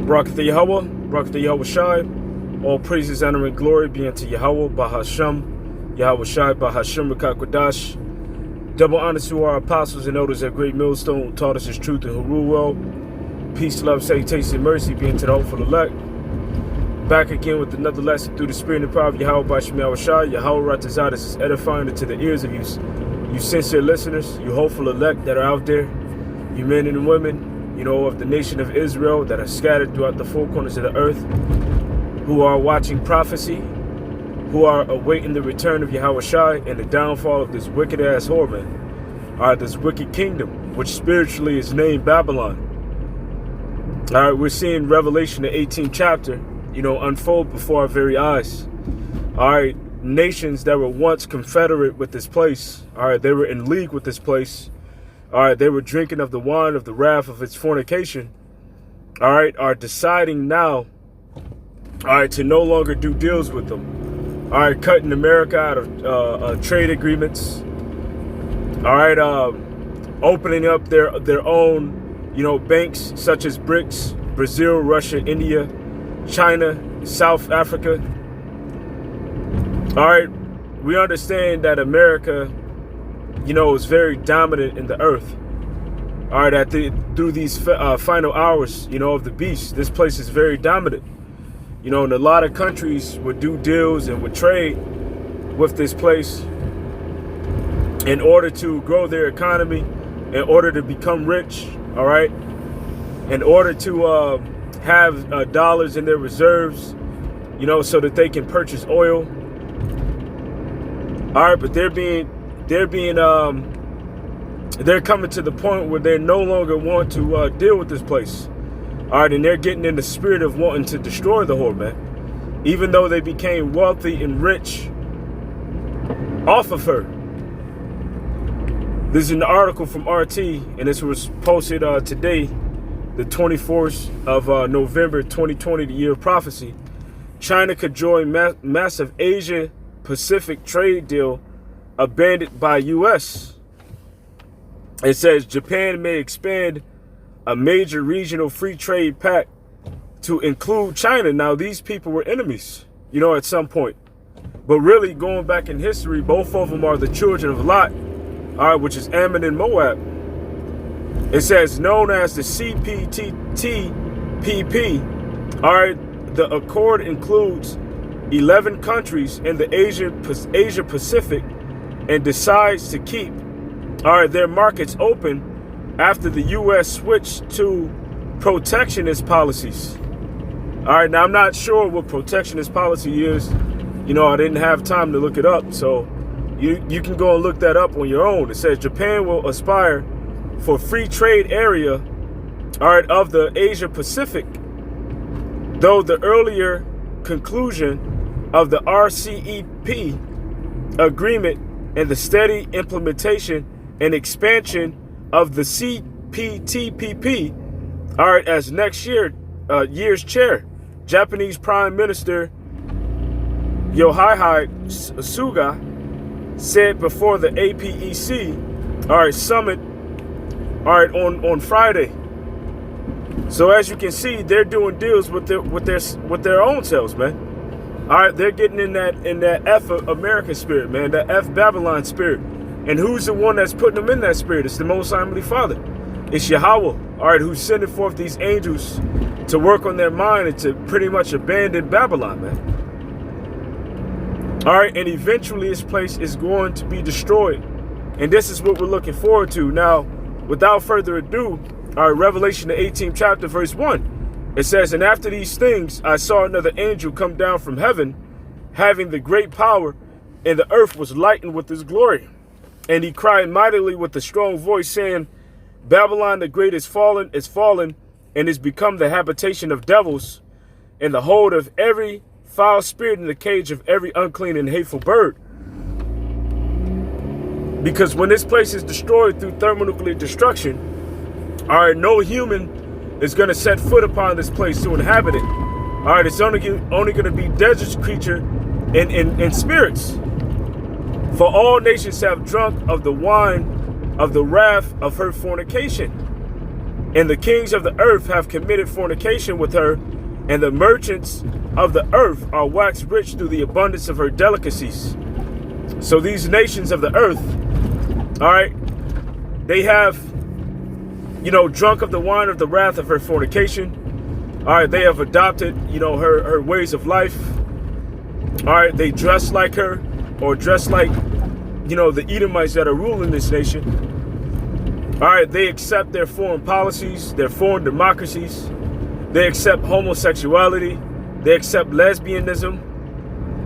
Barakatha Yahweh, Barakatha Yahweh Shai. All praises, honor, and glory be unto Yahweh, Bahasham, Yahweh Shai, Bahasham, Rakakwadash. Double honor to our apostles and elders at Great Millstone who taught us his truth and who rule well. Peace, love, salutation, and mercy be unto the hopeful elect. Back again with another lesson through the spirit and power of Yahweh, Bahasham, Yahweh Shai. Yahweh Ratazadis is edifying to the ears of you sincere listeners, you hopeful elect that are out there, you men and women, of the nation of Israel that are scattered throughout the four corners of the earth, who are watching prophecy, who are awaiting the return of Yahweh Shai and the downfall of this wicked ass whore, man. This wicked kingdom, which spiritually is named Babylon. We're seeing Revelation, the 18th chapter, unfold before our very eyes. Nations that were once confederate with this place, they were in league with this place. They were drinking of the wine of the wrath of its fornication. Are deciding now, to no longer do deals with them. Cutting America out of trade agreements. Opening up their own, banks such as BRICS, Brazil, Russia, India, China, South Africa. We understand that America, is very dominant in the earth. Through these final hours, of the beast, this place is very dominant. And a lot of countries would do deals and would trade with this place in order to grow their economy, in order to become rich, in order to have dollars in their reserves, so that they can purchase oil. But they're coming to the point where they no longer want to deal with this place. And they're getting in the spirit of wanting to destroy the whore, man. Even though they became wealthy and rich off of her. This is an article from RT, and this was posted today, the 24th of November 2020, the year of prophecy. China could join massive Asia-Pacific trade deal abandoned by U.S. It says Japan may expand a major regional free trade pact to include China. Now, these people were enemies, at some point. But really, going back in history, both of them are the children of Lot, which is Ammon and Moab. It says, known as the CPTPP, the accord includes 11 countries in the Asia Pacific and decides to keep their markets open after the U.S. switched to protectionist policies. Now I'm not sure what protectionist policy is. I didn't have time to look it up, so you can go and look that up on your own. It says Japan will aspire for free trade area of the Asia Pacific, though the earlier conclusion of the RCEP agreement and the steady implementation and expansion of the CPTPP as next year's chair. Japanese Prime Minister Yoshihide Suga said before the APEC summit on Friday. So as you can see, they're doing deals with their own selves, man. They're getting in that F American spirit, man, that F Babylon spirit. And who's the one that's putting them in that spirit? It's the Most High Heavenly Father. It's Yahweh, who's sending forth these angels to work on their mind and to pretty much abandon Babylon, man. And eventually this place is going to be destroyed. And this is what we're looking forward to. Now, without further ado, Revelation, the 18th chapter, verse 1. It says, and after these things, I saw another angel come down from heaven, having the great power, and the earth was lightened with his glory. And he cried mightily with a strong voice, saying, Babylon the great is fallen, and is become the habitation of devils, and the hold of every foul spirit, in the cage of every unclean and hateful bird. Because when this place is destroyed through thermonuclear destruction, no human is going to set foot upon this place to inhabit it. It's only going to be desert creature and spirits. For all nations have drunk of the wine of the wrath of her fornication. And the kings of the earth have committed fornication with her, and the merchants of the earth are waxed rich through the abundance of her delicacies. So these nations of the earth, all right, they have, drunk of the wine of the wrath of her fornication. All right, they have adopted, her ways of life. All right, they dress like her, or dress like, the Edomites that are ruling this nation. All right, they accept their foreign policies, their foreign democracies. They accept homosexuality. They accept lesbianism.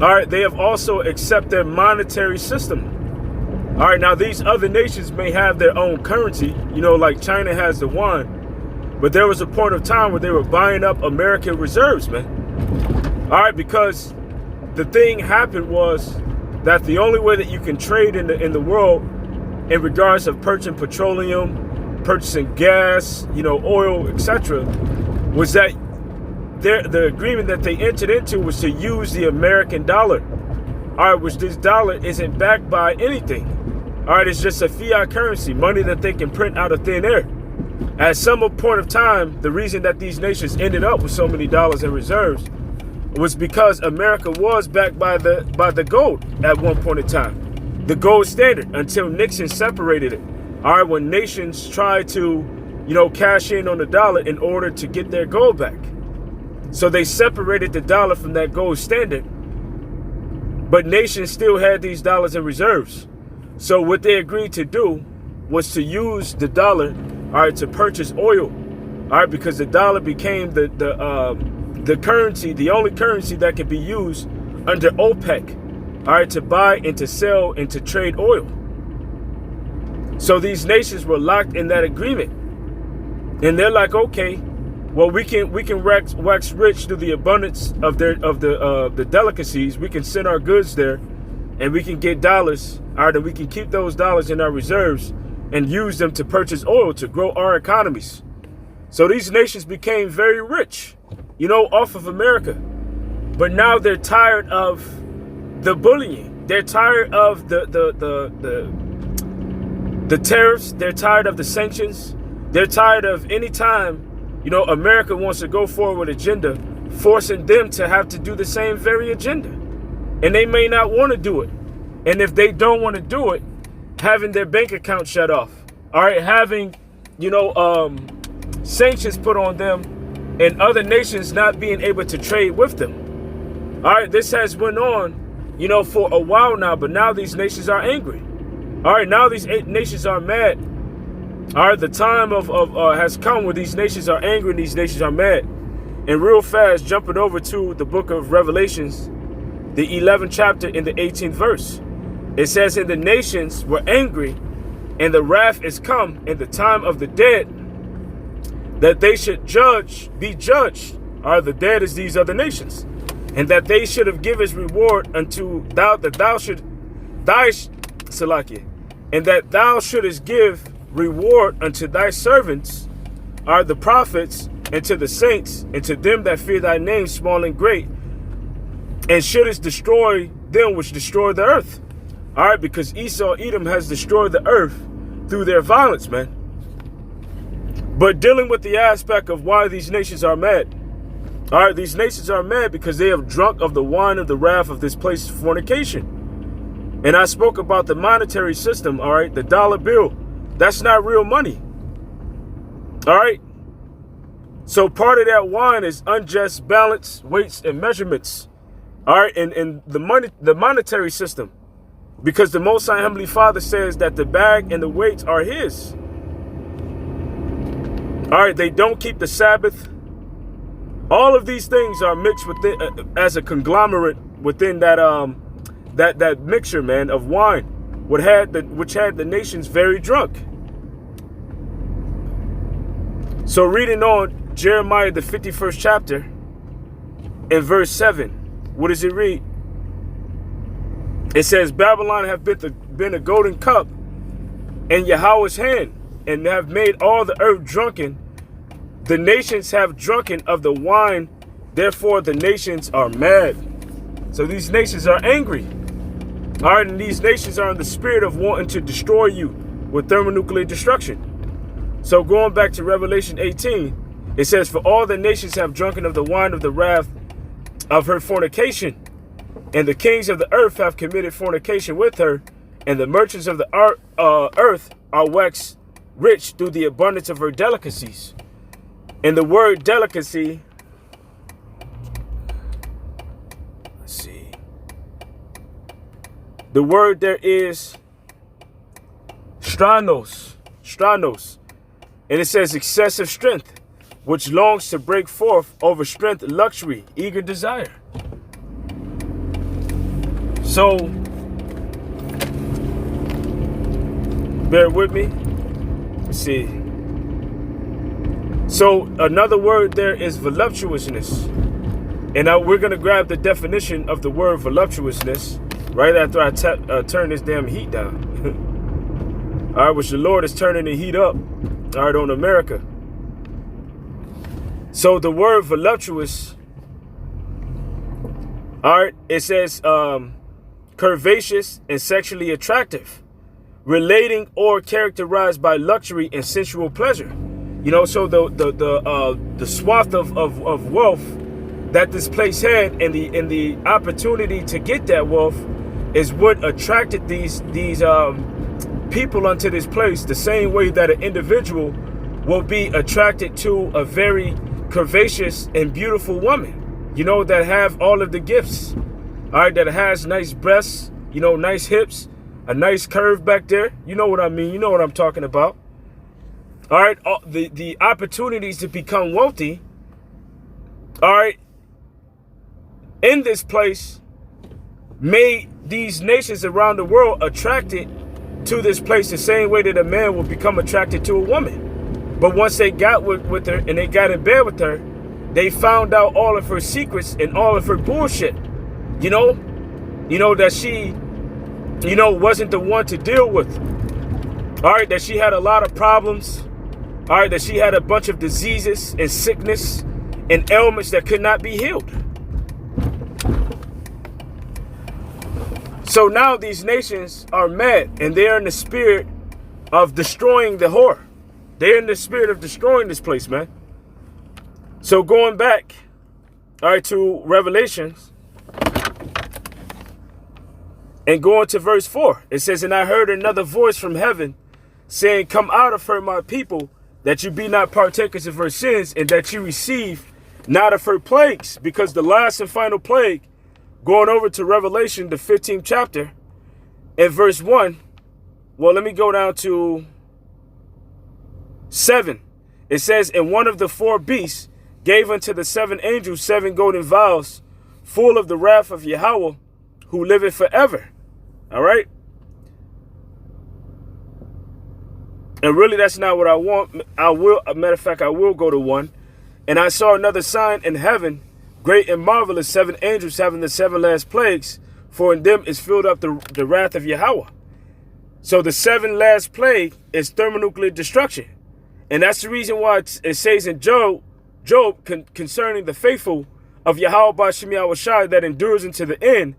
All right, they have also accepted their monetary system. All right, now these other nations may have their own currency, like China has the yuan. But there was a point of time where they were buying up American reserves, man. All right, because the thing happened was that the only way that you can trade in the world in regards of purchasing petroleum, purchasing gas, oil, etc., was that the agreement that they entered into was to use the American dollar. All right, which this dollar isn't backed by anything. All right, it's just a fiat currency, money that they can print out of thin air. At some point of time, the reason that these nations ended up with so many dollars in reserves was because America was backed by the gold at one point in time, the gold standard, until Nixon separated it. All right, when nations tried to, cash in on the dollar in order to get their gold back. So they separated the dollar from that gold standard, but nations still had these dollars in reserves. So what they agreed to do was to use the dollar, all right, to purchase oil, all right, because the dollar became the currency, the only currency that could be used under OPEC, all right, to buy and to sell and to trade oil. So these nations were locked in that agreement, and they're like, okay, well, we can wax rich through the abundance of the delicacies. We can send our goods there, and we can get dollars. All right, and we can keep those dollars in our reserves and use them to purchase oil to grow our economies. So these nations became very rich, off of America. But now they're tired of the bullying. They're tired of the tariffs. They're tired of the sanctions. They're tired of any time, America wants to go forward with agenda, forcing them to have to do the same very agenda. And they may not want to do it. And if they don't want to do it, having their bank account shut off, all right, having, sanctions put on them, and other nations not being able to trade with them. All right, this has went on, for a while now, but now these nations are angry. All right, now these nations are mad. All right, the time has come where these nations are angry and these nations are mad. And real fast, jumping over to the book of Revelations, the 11th chapter in the 18th verse. It says, and the nations were angry, and the wrath is come in the time of the dead, that they should be judged. All right, the dead is these other nations. And that they should have given his reward unto thou, that thou should, and that thou shouldest give reward unto thy servants, are the prophets, and to the saints, and to them that fear thy name, small and great, and shouldest destroy them which destroy the earth. All right, because Esau, Edom has destroyed the earth through their violence, man. But dealing with the aspect of why these nations are mad. All right, these nations are mad because they have drunk of the wine of the wrath of this place of fornication. And I spoke about the monetary system, all right, the dollar bill. That's not real money. All right. So part of that wine is unjust balance, weights, and measurements. All right, and the monetary system. Because the Most High Heavenly Father says that the bag and the weights are his. All right, they don't keep the Sabbath. All of these things are mixed within as a conglomerate within that mixture, man, of wine, which had the nations very drunk. So reading on Jeremiah the 51st chapter in verse 7, what does it read? It says, Babylon hath been a golden cup in Yahweh's hand, and have made all the earth drunken. The nations have drunken of the wine, therefore the nations are mad. So these nations are angry. All right, and these nations are in the spirit of wanting to destroy you with thermonuclear destruction. So going back to Revelation 18, it says, for all the nations have drunken of the wine of the wrath of her fornication, and the kings of the earth have committed fornication with her, and the merchants of the earth are waxed rich through the abundance of her delicacies. And the word delicacy, let's see, the word there is stranos, and it says excessive strength, which longs to break forth, over strength, luxury, eager desire. So, bear with me. Let's see. So, another word there is voluptuousness. And now we're going to grab the definition of the word voluptuousness right after I turn this damn heat down. All right, which the Lord is turning the heat up, all right, on America. So the word voluptuous, all right, it says curvaceous and sexually attractive, relating or characterized by luxury and sensual pleasure. You know, so the swath of wealth that this place had, and the opportunity to get that wealth, is what attracted these people unto this place, the same way that an individual will be attracted to a very curvaceous and beautiful woman, you know, that have all of the gifts, all right, that has nice breasts, you know, nice hips, a nice curve back there. You know what I mean? You know what I'm talking about. All right, the opportunities to become wealthy, all right, in this place made these nations around the world attracted to this place the same way that a man will become attracted to a woman. But once they got with her and they got in bed with her, they found out all of her secrets and all of her bullshit. You know that she, you know, wasn't the one to deal with. All right, that she had a lot of problems. All right, that she had a bunch of diseases and sickness and ailments that could not be healed. So now these nations are mad, and they're in the spirit of destroying the whore. They're in the spirit of destroying this place, man. So going back, all right, to Revelations, and going to verse 4, it says, and I heard another voice from heaven saying, come out of her, my people, that you be not partakers of her sins, and that you receive not of her plagues. Because the last and final plague, going over to Revelation, the 15th chapter, and verse 1. Well, let me go down to 7. It says, and one of the four beasts gave unto the 7 angels 7 golden vials, full of the wrath of Yahweh, who liveth forever. All right? And really, that's not what I want. A matter of fact, I will go to 1. And I saw another sign in heaven, great and marvelous, 7 angels having the 7 last plagues, for in them is filled up the wrath of Yahweh. So the 7 last plague is thermonuclear destruction. And that's the reason why it says in Job concerning the faithful of Yahweh B'Shem Yahushai that endures unto the end.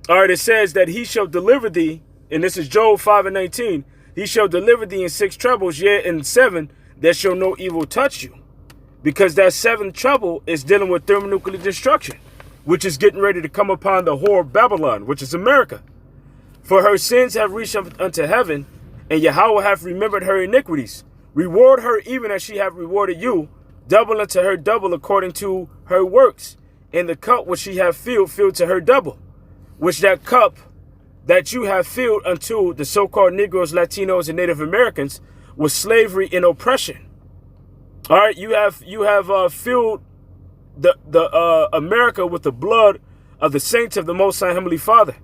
All right, it says that he shall deliver thee, and this is Job 5:19, he shall deliver thee in 6 troubles, yet in 7 there shall no evil touch you. Because that 7th trouble is dealing with thermonuclear destruction, which is getting ready to come upon the whore of Babylon, which is America. For her sins have reached up unto heaven, and Yahweh hath remembered her iniquities. Reward her even as she hath rewarded you, double unto her double according to her works. And the cup which she hath filled to her double. Which that cup that you have filled unto the so-called Negroes, Latinos, and Native Americans was slavery and oppression. All right, you have filled the America with the blood of the saints of the Most High Heavenly Father.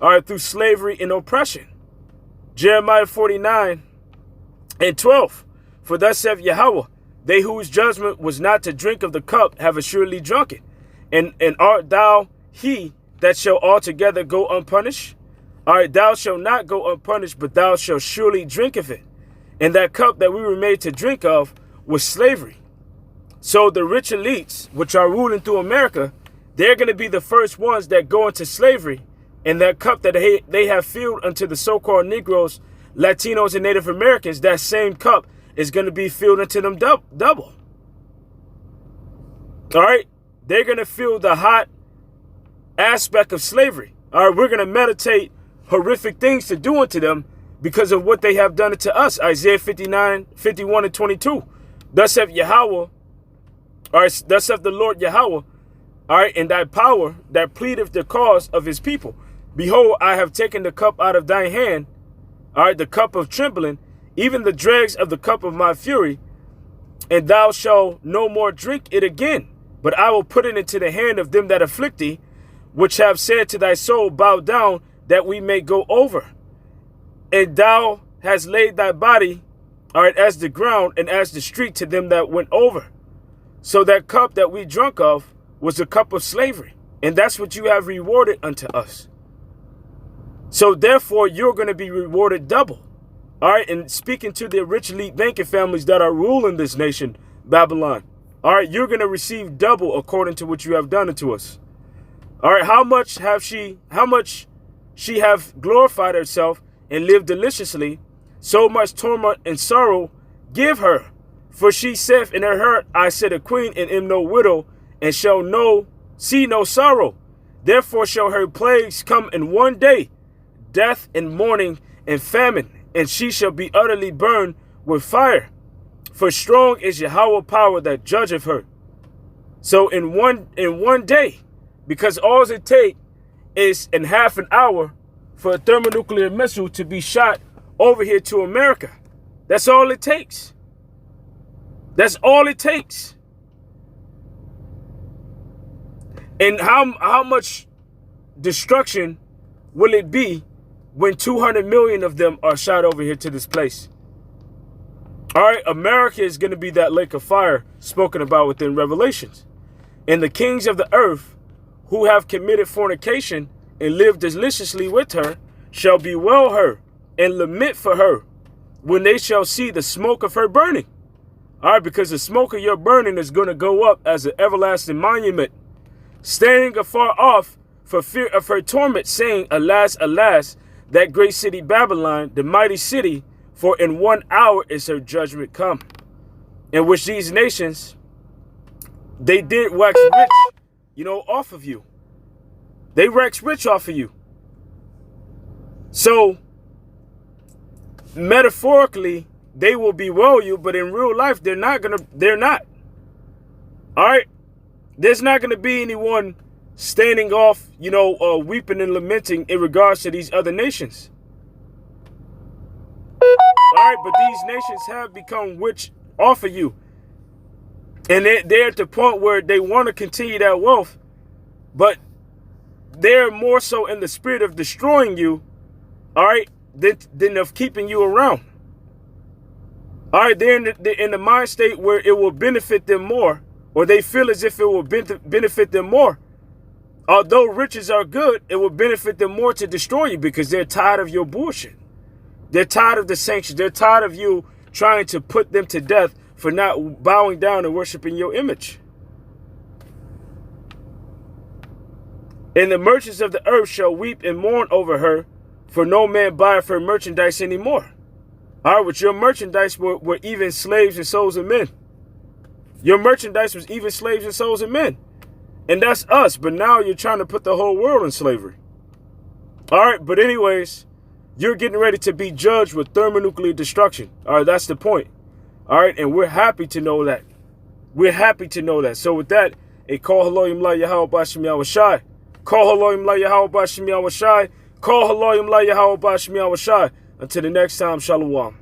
All right, through slavery and oppression. Jeremiah 49:12. For thus saith Yahweh, they whose judgment was not to drink of the cup have assuredly drunk it. And art thou he that shall altogether go unpunished? All right, thou shalt not go unpunished, but thou shalt surely drink of it. And that cup that we were made to drink of was slavery. So the rich elites, which are ruling through America, they're going to be the first ones that go into slavery. And that cup that they have filled unto the so-called Negroes, Latinos, and Native Americans, that same cup is going to be filled into them double. All right? They're going to feel the hot aspect of slavery. All right? We're going to meditate horrific things to do unto them because of what they have done to us. Isaiah 59, 51, and 22. Thus saith Yahweh, all right, thus saith the Lord Yahweh, all right, in thy power that pleadeth the cause of his people. Behold, I have taken the cup out of thy hand, all right, the cup of trembling, even the dregs of the cup of my fury, and thou shalt no more drink it again. But I will put it into the hand of them that afflict thee, which have said to thy soul, bow down, that we may go over. And thou hast laid thy body, all right, as the ground and as the street to them that went over. So that cup that we drunk of was a cup of slavery. And that's what you have rewarded unto us. So therefore, you're going to be rewarded double. All right. And speaking to the rich elite banking families that are ruling this nation, Babylon. All right. You're going to receive double according to what you have done unto us. All right. How much she have glorified herself and lived deliciously, so much torment and sorrow give her. For she saith in her heart, I said a queen and am no widow, and shall see no sorrow. Therefore shall her plagues come in one day, death and mourning and famine, and she shall be utterly burned with fire. For strong is Yahweh power that judgeth her. So in one day, because all it take is in half an hour for a thermonuclear missile to be shot over here to America. That's all it takes. That's all it takes. And how much destruction will it be when 200 million of them are shot over here to this place? All right, America is going to be that lake of fire spoken about within Revelations. And the kings of the earth who have committed fornication and lived deliciously with her shall bewail her and lament for her when they shall see the smoke of her burning. All right, because the smoke of your burning is going to go up as an everlasting monument, standing afar off for fear of her torment, saying, alas, alas, that great city Babylon, the mighty city, for in 1 hour is her judgment come. In which these nations, they did wax rich, off of you. They wax rich off of you. So, metaphorically, they will bewail you, but in real life, they're not. All right? There's not going to be anyone standing off, weeping and lamenting in regards to these other nations. All right, but these nations have become rich off of you. And they're at the point where they want to continue that wealth, but they're more so in the spirit of destroying you, all right, than of keeping you around. All right, they're in the mind state where it will benefit them more, or they feel as if it will benefit them more. Although riches are good, it will benefit them more to destroy you because they're tired of your bullshit. They're tired of the sanctions. They're tired of you trying to put them to death for not bowing down and worshiping your image. And the merchants of the earth shall weep and mourn over her, for no man buyeth her merchandise anymore. All right, with your merchandise were even slaves and souls of men. Your merchandise was even slaves and souls of men. And that's us. But now you're trying to put the whole world in slavery. All right, but anyways, you're getting ready to be judged with thermonuclear destruction. All right, that's the point. All right, and we're happy to know that. We're happy to know that. So with that, a call Haloyim La Yahweh Bashim Yahushai. Call Haloyim La Yahweh Bashim Yahushai. Call Haloyim La Yahweh Bashim Yahushai. Until the next time, Shalom.